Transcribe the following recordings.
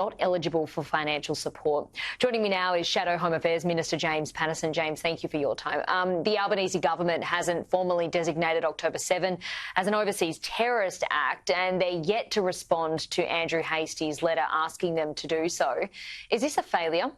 not eligible for financial support. Joining me now is Shadow Home Affairs Minister James Paterson. James, thank you for your time. The Albanese government hasn't formally designated October 7 as an overseas terrorist act, and they're yet to respond to Andrew Hastie's letter asking them to do so. Is this a failure?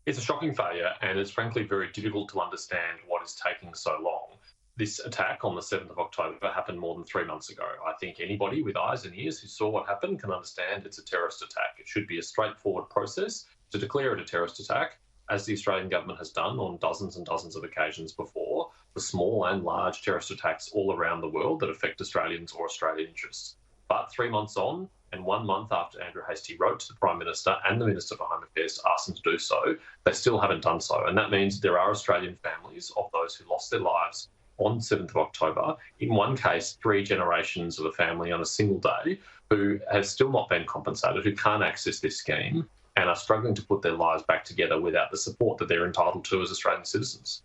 It's a shocking failure, and it's frankly very difficult to understand what is taking so long. This attack on the 7th of October happened more than 3 months ago. I think anybody with eyes and ears who saw what happened can understand it's a terrorist attack. It should be a straightforward process to declare it a terrorist attack, as the Australian government has done on dozens and dozens of occasions before, for small and large terrorist attacks all around the world that affect Australians or Australian interests. But 3 months on, and 1 month after Andrew Hastie wrote to the Prime Minister and the Minister for Home Affairs to ask them to do so, they still haven't done so. And that means there are Australian families of those who lost their lives on 7th of October, in one case, 3 generations of a family on a single day, who have still not been compensated, who can't access this scheme and are struggling to put their lives back together without the support that they're entitled to as Australian citizens.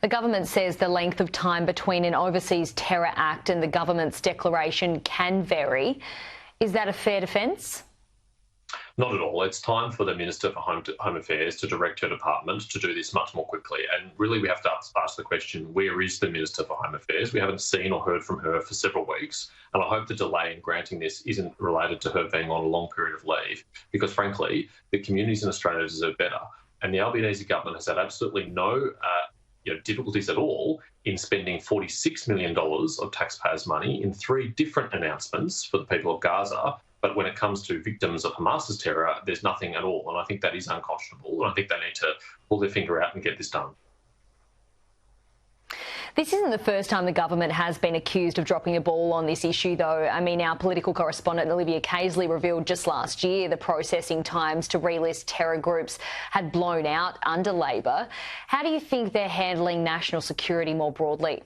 The government says the length of time between an overseas terror act and the government's declaration can vary. Is that a fair defence? Not at all. It's time for the Minister for Home Affairs to direct her department to do this much more quickly. And really, we have to ask the question, where is the Minister for Home Affairs? We haven't seen or heard from her for several weeks. And I hope the delay in granting this isn't related to her being on a long period of leave, because frankly, the communities in Australia deserve better. And the Albanese government has had absolutely no difficulties at all in spending $46 million of taxpayers' money in 3 different announcements for the people of Gaza. But when it comes to victims of Hamas's terror, there's nothing at all. And I think that is unconscionable. And I think they need to pull their finger out and get this done. This isn't the first time the government has been accused of dropping a ball on this issue, though. I mean, our political correspondent Olivia Caisley revealed just last year the processing times to relist terror groups had blown out under Labor. How do you think they're handling national security more broadly?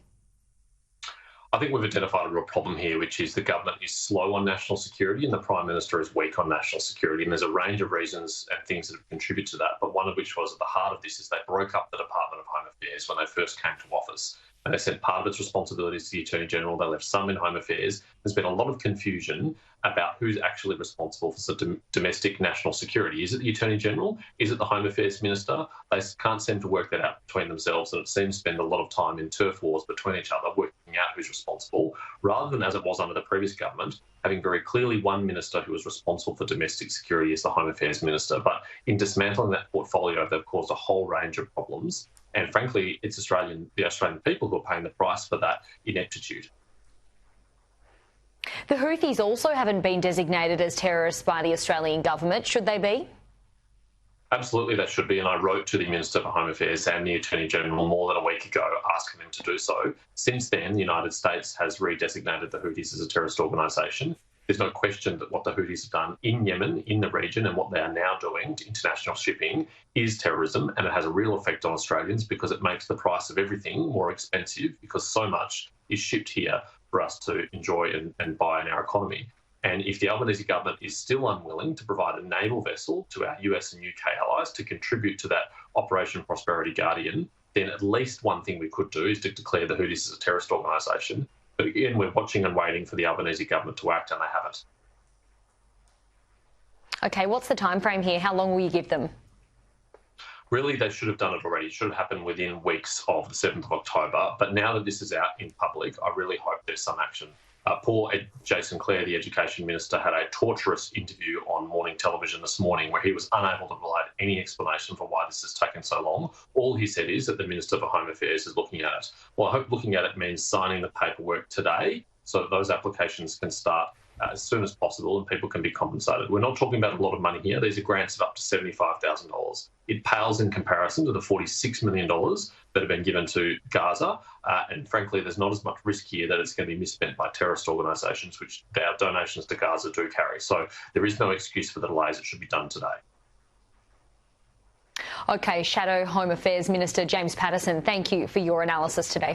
I think we've identified a real problem here, which is the government is slow on national security and the Prime Minister is weak on national security. And there's a range of reasons and things that have contributed to that. But one of which was at the heart of this is they broke up the Department of Home Affairs when they first came to office. And they sent part of its responsibilities to the Attorney General. They left some in Home Affairs. There's been a lot of confusion about who's actually responsible for domestic national security. Is it the Attorney General? Is it the Home Affairs Minister? They can't seem to work that out between themselves, and it seems to spend a lot of time in turf wars between each other, working out who's responsible, rather than, as it was under the previous government, having very clearly one minister who was responsible for domestic security as the Home Affairs Minister. But in dismantling that portfolio, they've caused a whole range of problems. And frankly, it's the Australian people who are paying the price for that ineptitude. The Houthis also haven't been designated as terrorists by the Australian government. Should they be? Absolutely, they should be. And I wrote to the Minister for Home Affairs and the Attorney General more than a week ago asking them to do so. Since then, the United States has redesignated the Houthis as a terrorist organisation. There's no question that what the Houthis have done in Yemen, in the region, and what they are now doing to international shipping is terrorism, and it has a real effect on Australians because it makes the price of everything more expensive because so much is shipped here for us to enjoy and buy in our economy. And if the Albanese government is still unwilling to provide a naval vessel to our US and UK allies to contribute to that Operation Prosperity Guardian, then at least one thing we could do is to declare the Houthis as a terrorist organisation. But again, we're watching and waiting for the Albanese government to act, and they haven't. OK, what's the time frame here? How long will you give them? Really, they should have done it already. It should have happened within weeks of the 7th of October. But now that this is out in public, I really hope there's some action. Poor Jason Clare, the Education Minister, had a torturous interview on morning television this morning where he was unable to provide any explanation for why this has taken so long. All he said is that the Minister for Home Affairs is looking at it. Well, I hope looking at it means signing the paperwork today so that those applications can start as soon as possible and people can be compensated. We're not talking about a lot of money here. These are grants of up to $75,000. It pales in comparison to the $46 million that have been given to Gaza. And frankly, there's not as much risk here that it's going to be misspent by terrorist organisations, which our donations to Gaza do carry. So there is no excuse for the delays. It should be done today. OK, Shadow Home Affairs Minister James Paterson, thank you for your analysis today.